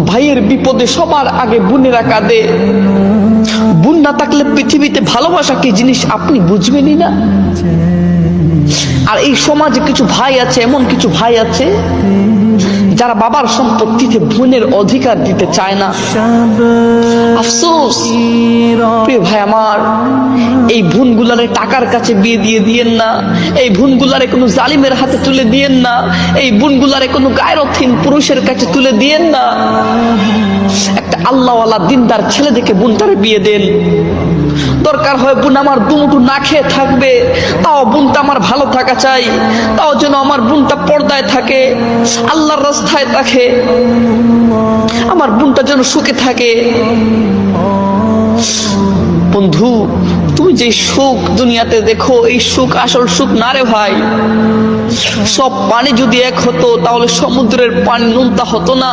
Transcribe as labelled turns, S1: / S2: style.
S1: ভাইয়ের বিপদে সবার আগে বোনেরা কাঁদে। বোন না থাকলে পৃথিবীতে ভালোবাসা কি জিনিস আপনি বুঝবেনই না। আর এই সমাজে কিছু ভাই আছে, এমন কিছু ভাই আছে যারা বাবার সম্পত্তিতে বোনের অধিকার দিতে চায় না। আফসোস প্রিয় ভাই আমার, এই বোনগুলারে টাকার কাছে বিয়ে দিয়ে দিয়েন না, এই বোনগুলারে কোনো জালিমের হাতে তুলে দিয়েন না, এই বোনগুলারে কোনো গায়রতহীন পুরুষের কাছে তুলে দিয়েন না। একটা আল্লাহওয়ালা দিনদার ছেলে দেখে বোনটারে বিয়ে দেন। দরকার হয় বোন আমার দুমুঠু না খেয়ে থাকবে, তাও বোনটা আমার ভালো থাকা চাই, তাও যেন আমার বোনটা পর্দায় থাকে, আল্লাহর রাস্তায় থাকে, আমার বোনটা যেন সুখে থাকে। বন্ধু, তুমি যে সুখ দুনিয়াতে দেখো, এই সুখ আসল সুখ না রে ভাই। সব পানি যদি এক হতো তাহলে সমুদ্রের পানি নুনতা হতো না।